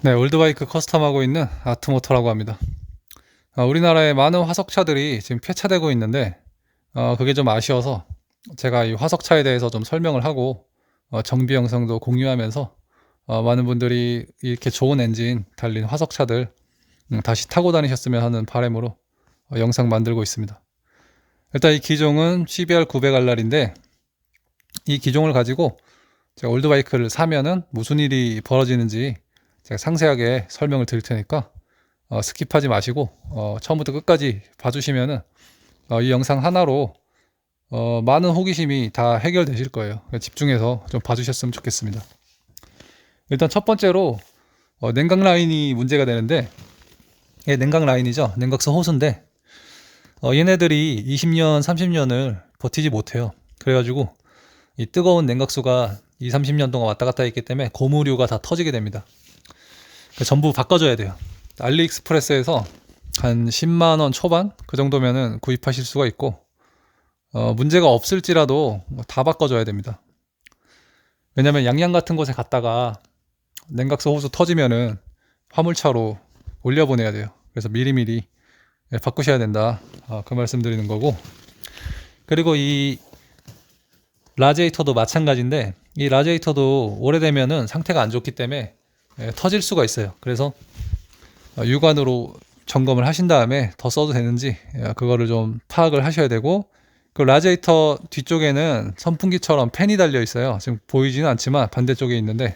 네, 올드바이크 커스텀하고 있는 아트모터라고 합니다. 우리나라에 많은 화석차들이 지금 폐차되고 있는데 그게 좀 아쉬워서 제가 이 화석차에 대해서 좀 설명을 하고 정비 영상도 공유하면서 많은 분들이 이렇게 좋은 엔진 달린 화석차들 다시 타고 다니셨으면 하는 바람으로 영상 만들고 있습니다. 일단 이 기종은 CBR 900RR인데 이 기종을 가지고 제가 올드바이크를 사면은 무슨 일이 벌어지는지 제가 상세하게 설명을 드릴 테니까 스킵하지 마시고 처음부터 끝까지 봐주시면은 이 영상 하나로 많은 호기심이 다 해결되실 거예요. 그러니까 집중해서 좀 봐주셨으면 좋겠습니다. 일단 첫 번째로 냉각 라인이 문제가 되는데, 예, 냉각 라인이죠. 냉각수 호스인데 얘네들이 20년, 30년을 버티지 못해요. 그래가지고 이 뜨거운 냉각수가 2, 30년 동안 왔다 갔다 했기 때문에 고무류가 다 터지게 됩니다. 전부 바꿔줘야 돼요. 알리익스프레스에서 한 10만원 초반 그 정도면은 구입하실 수가 있고 문제가 없을지라도 다 바꿔줘야 됩니다. 왜냐면 양양 같은 곳에 갔다가 냉각수 호수 터지면은 화물차로 올려보내야 돼요. 그래서 미리미리 바꾸셔야 된다, 그 말씀 드리는 거고, 그리고 이 라지에이터도 마찬가지인데 이 라지에이터도 오래되면은 상태가 안 좋기 때문에 터질 수가 있어요. 그래서 육안으로 점검을 하신 다음에 더 써도 되는지 그거를 좀 파악을 하셔야 되고, 그 라지에이터 뒤쪽에는 선풍기처럼 팬이 달려 있어요. 지금 보이지는 않지만 반대쪽에 있는데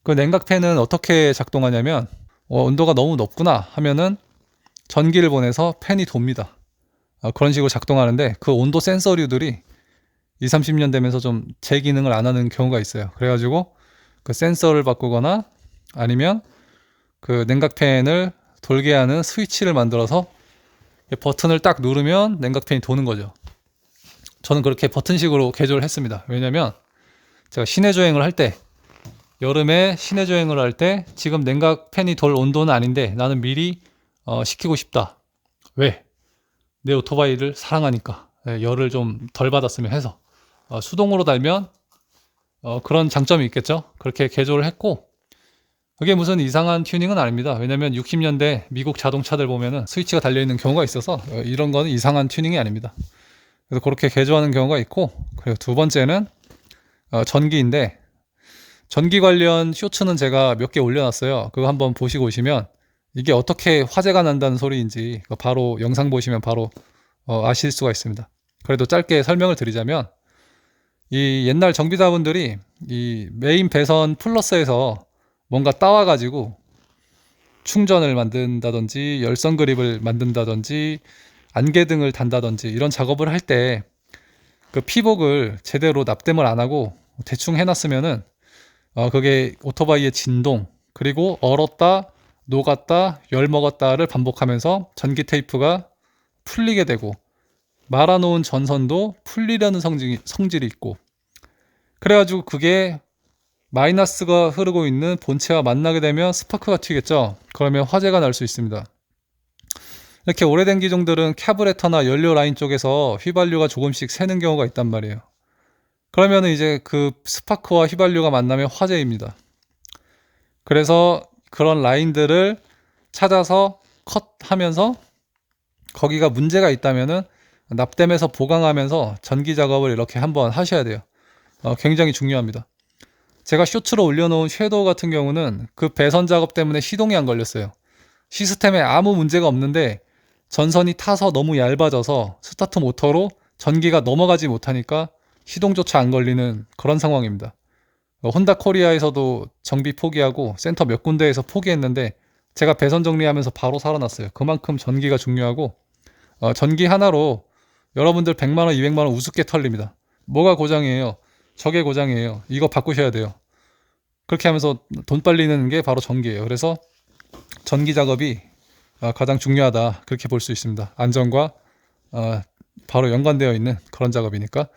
그 냉각팬은 어떻게 작동하냐면 온도가 너무 높구나 하면은 전기를 보내서 팬이 돕니다. 그런 식으로 작동하는데 그 온도 센서류들이 20, 30년 되면서 좀 제 기능을 안 하는 경우가 있어요. 그래가지고 그 센서를 바꾸거나 아니면 그 냉각팬을 돌게 하는 스위치를 만들어서 버튼을 딱 누르면 냉각팬이 도는 거죠. 저는 그렇게 버튼식으로 개조를 했습니다. 왜냐면 제가 시내 주행을 할 때, 여름에 시내 주행을 할 때 지금 냉각팬이 돌 온도는 아닌데 나는 미리 시키고 싶다. 왜? 내 오토바이를 사랑하니까, 열을 좀 덜 받았으면 해서 수동으로 달면 그런 장점이 있겠죠. 그렇게 개조를 했고, 그게 무슨 이상한 튜닝은 아닙니다. 왜냐면 60년대 미국 자동차들 보면은 스위치가 달려있는 경우가 있어서 이런 거는 이상한 튜닝이 아닙니다. 그래서 그렇게 개조하는 경우가 있고, 그리고 두 번째는 전기인데, 전기 관련 쇼츠는 제가 몇 개 올려놨어요. 그거 한번 보시고 오시면 이게 어떻게 화재가 난다는 소리인지 바로 영상 보시면 바로 아실 수가 있습니다. 그래도 짧게 설명을 드리자면, 이 옛날 정비사분들이 이 메인 배선 플러스에서 뭔가 따와가지고 충전을 만든다든지 열선 그립을 만든다든지 안개등을 단다든지 이런 작업을 할 때 그 피복을 제대로 납땜을 안 하고 대충 해놨으면은 그게 오토바이의 진동, 그리고 얼었다 녹았다 열 먹었다를 반복하면서 전기 테이프가 풀리게 되고 말아놓은 전선도 풀리려는 성질이 있고, 그래가지고 그게 마이너스가 흐르고 있는 본체와 만나게 되면 스파크가 튀겠죠. 그러면 화재가 날 수 있습니다. 이렇게 오래된 기종들은 캐브레터나 연료 라인 쪽에서 휘발유가 조금씩 새는 경우가 있단 말이에요. 그러면 이제 그 스파크와 휘발유가 만나면 화재입니다. 그래서 그런 라인들을 찾아서 컷하면서 거기가 문제가 있다면은 납땜해서 보강하면서 전기 작업을 이렇게 한번 하셔야 돼요. 굉장히 중요합니다. 제가 쇼츠로 올려놓은 섀도우 같은 경우는 그 배선 작업 때문에 시동이 안 걸렸어요. 시스템에 아무 문제가 없는데 전선이 타서 너무 얇아져서 스타트 모터로 전기가 넘어가지 못하니까 시동조차 안 걸리는 그런 상황입니다. 혼다 코리아에서도 정비 포기하고 센터 몇 군데에서 포기했는데 제가 배선 정리하면서 바로 살아났어요. 그만큼 전기가 중요하고 전기 하나로 여러분들 100만원, 200만원 우습게 털립니다. 뭐가 고장이에요? 저게 고장이에요. 이거 바꾸셔야 돼요. 그렇게 하면서 돈 빨리는 게 바로 전기예요. 그래서 전기 작업이 가장 중요하다, 그렇게 볼 수 있습니다. 안전과 바로 연관되어 있는 그런 작업이니까.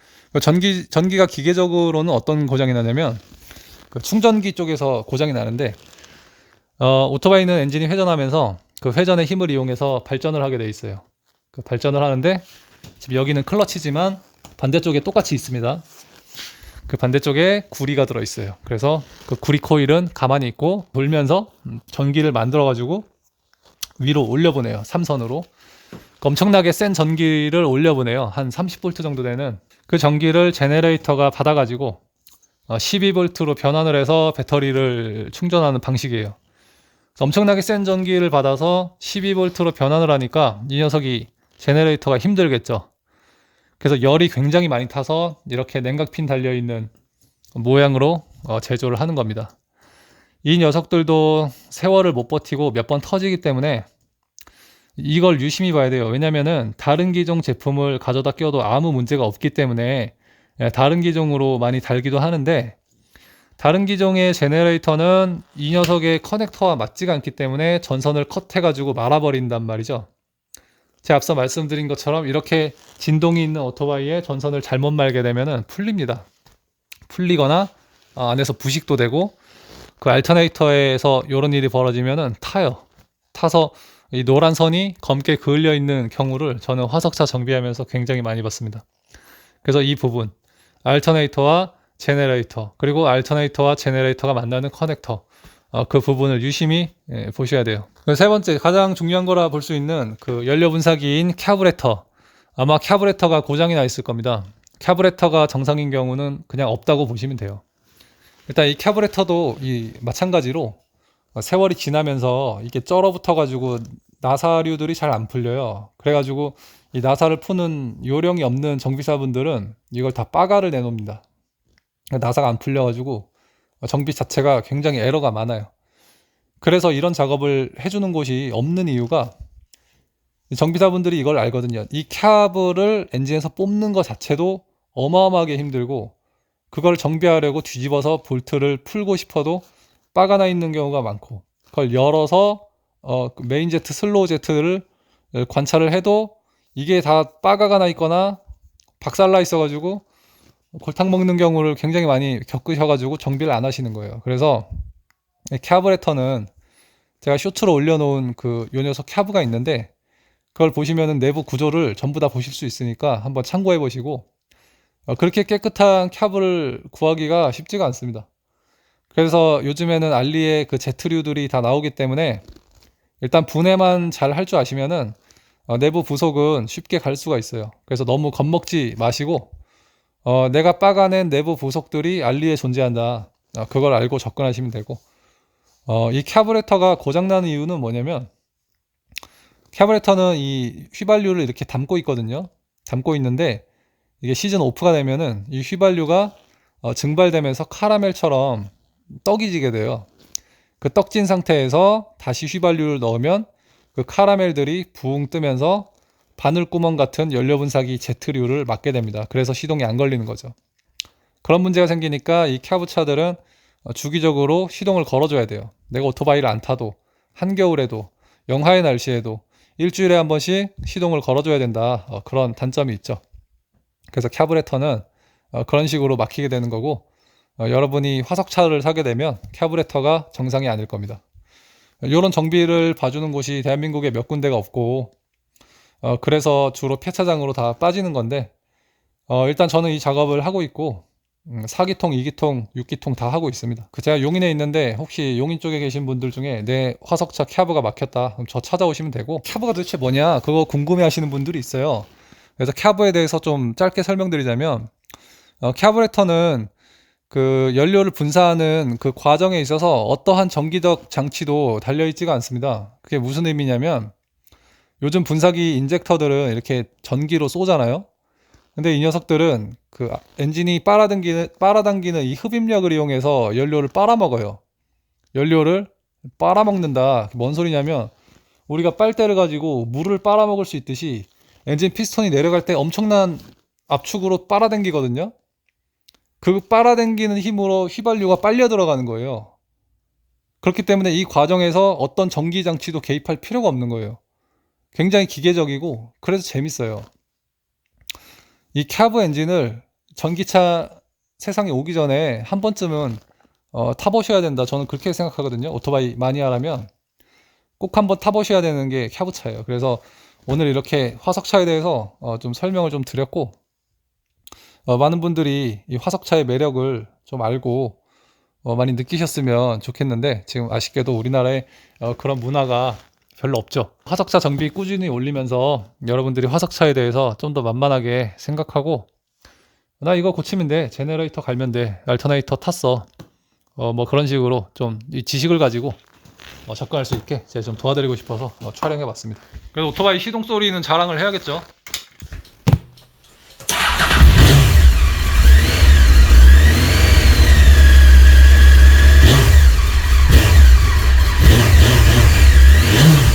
전기가 기계적으로는 어떤 고장이 나냐면 그 충전기 쪽에서 고장이 나는데 오토바이는 엔진이 회전하면서 그 회전의 힘을 이용해서 발전을 하게 돼 있어요. 그 발전을 하는데 지금 여기는 클러치지만 반대쪽에 똑같이 있습니다. 그 반대쪽에 구리가 들어있어요. 그래서 그 구리 코일은 가만히 있고 돌면서 전기를 만들어가지고 위로 올려보내요. 삼선으로. 엄청나게 센 전기를 올려보내요. 한 30V 정도 되는 그 전기를 제네레이터가 받아가지고 12V로 변환을 해서 배터리를 충전하는 방식이에요. 엄청나게 센 전기를 받아서 12V로 변환을 하니까 이 녀석이 제네레이터가 힘들겠죠. 그래서 열이 굉장히 많이 타서 이렇게 냉각핀 달려있는 모양으로 제조를 하는 겁니다. 이 녀석들도 세월을 못 버티고 몇 번 터지기 때문에 이걸 유심히 봐야 돼요. 왜냐면은 다른 기종 제품을 가져다 껴도 아무 문제가 없기 때문에 다른 기종으로 많이 달기도 하는데, 다른 기종의 제네레이터는 이 녀석의 커넥터와 맞지가 않기 때문에 전선을 컷해가지고 말아버린단 말이죠. 제가 앞서 말씀드린 것처럼 이렇게 진동이 있는 오토바이에 전선을 잘못 말게 되면은 풀립니다. 풀리거나 안에서 부식도 되고, 그 알터네이터에서 이런 일이 벌어지면은 타요. 타서 이 노란 선이 검게 그을려 있는 경우를 저는 화석차 정비하면서 굉장히 많이 봤습니다. 그래서 이 부분, 알터네이터와 제네레이터, 그리고 알터네이터와 제네레이터가 만나는 커넥터, 그 부분을 유심히 보셔야 돼요. 세 번째, 가장 중요한 거라 볼 수 있는 그 연료 분사기인 카부레터. 아마 카부레터가 고장이 나 있을 겁니다. 카부레터가 정상인 경우는 그냥 없다고 보시면 돼요. 일단 이 카부레터도 마찬가지로 세월이 지나면서 이게 쩔어붙어 가지고 나사류들이 잘 안 풀려요. 그래가지고 이 나사를 푸는 요령이 없는 정비사분들은 이걸 다 빠가를 내놓습니다. 나사가 안 풀려가지고 정비 자체가 굉장히 에러가 많아요. 그래서 이런 작업을 해주는 곳이 없는 이유가, 정비사분들이 이걸 알거든요. 이 캡을 엔진에서 뽑는 것 자체도 어마어마하게 힘들고, 그걸 정비하려고 뒤집어서 볼트를 풀고 싶어도 빠가 나 있는 경우가 많고, 그걸 열어서 메인 제트, 슬로우 제트를 관찰을 해도 이게 다 빠가가 나 있거나 박살나 있어가지고 골탕 먹는 경우를 굉장히 많이 겪으셔가지고 정비를 안 하시는 거예요. 그래서 카부레터는 제가 쇼츠로 올려놓은 요 녀석 캡브가 있는데, 그걸 보시면은 내부 구조를 전부 다 보실 수 있으니까 한번 참고해 보시고, 그렇게 깨끗한 캡을 구하기가 쉽지가 않습니다. 그래서 요즘에는 알리에 그 제트류들이 다 나오기 때문에 일단 분해만 잘 할 줄 아시면은 내부 부속은 쉽게 갈 수가 있어요. 그래서 너무 겁먹지 마시고, 내가 빠가낸 내부 부속들이 알리에 존재한다, 그걸 알고 접근하시면 되고, 이 카부레터가 고장나는 이유는 뭐냐면, 카부레터는 이 휘발유를 이렇게 담고 있거든요. 담고 있는데 이게 시즌 오프가 되면은 이 휘발유가 증발되면서 카라멜처럼 떡이 지게 돼요. 그 떡진 상태에서 다시 휘발유를 넣으면 그 카라멜들이 붕 뜨면서 바늘구멍 같은 연료분사기 제트류를 맞게 됩니다. 그래서 시동이 안 걸리는 거죠. 그런 문제가 생기니까 이 캡차들은 주기적으로 시동을 걸어줘야 돼요. 내가 오토바이를 안 타도, 한겨울에도, 영하의 날씨에도 일주일에 한 번씩 시동을 걸어줘야 된다, 그런 단점이 있죠. 그래서 카부레터는 그런 식으로 막히게 되는 거고, 여러분이 화석차를 사게 되면 카부레터가 정상이 아닐 겁니다. 이런 정비를 봐주는 곳이 대한민국에 몇 군데가 없고, 그래서 주로 폐차장으로 다 빠지는 건데, 일단 저는 이 작업을 하고 있고 4기통, 2기통, 6기통 다 하고 있습니다. 제가 용인에 있는데 혹시 용인 쪽에 계신 분들 중에 내 화석차 캡브가 막혔다, 그럼 저 찾아오시면 되고, 캡브가 도대체 뭐냐 그거 궁금해 하시는 분들이 있어요. 그래서 캡브에 대해서 좀 짧게 설명드리자면, 카부레터는 그 연료를 분사하는 그 과정에 있어서 어떠한 전기적 장치도 달려있지가 않습니다. 그게 무슨 의미냐면, 요즘 분사기 인젝터들은 이렇게 전기로 쏘잖아요. 근데 이 녀석들은 그 엔진이 빨아당기는 이 흡입력을 이용해서 연료를 빨아먹어요. 연료를 빨아먹는다. 뭔 소리냐면, 우리가 빨대를 가지고 물을 빨아먹을 수 있듯이 엔진 피스톤이 내려갈 때 엄청난 압축으로 빨아당기거든요. 그 빨아당기는 힘으로 휘발유가 빨려 들어가는 거예요. 그렇기 때문에 이 과정에서 어떤 전기 장치도 개입할 필요가 없는 거예요. 굉장히 기계적이고 그래서 재밌어요. 이 캡브 엔진을 전기차 세상에 오기 전에 한 번쯤은 타보셔야 된다, 저는 그렇게 생각하거든요. 오토바이 마니아라면 꼭 한번 타보셔야 되는 게 캡브차예요. 그래서 오늘 이렇게 화석차에 대해서 좀 설명을 좀 드렸고, 많은 분들이 이 화석차의 매력을 좀 알고 많이 느끼셨으면 좋겠는데, 지금 아쉽게도 우리나라에 그런 문화가 별로 없죠. 화석차 정비 꾸준히 올리면서 여러분들이 화석차에 대해서 좀 더 만만하게 생각하고, 나 이거 고치면 돼, 제너레이터 갈면 돼, 알터네이터 탔어, 뭐 그런 식으로 좀 이 지식을 가지고 접근할 수 있게 제가 좀 도와드리고 싶어서 촬영해 봤습니다. 그래서 오토바이 시동 소리는 자랑을 해야겠죠.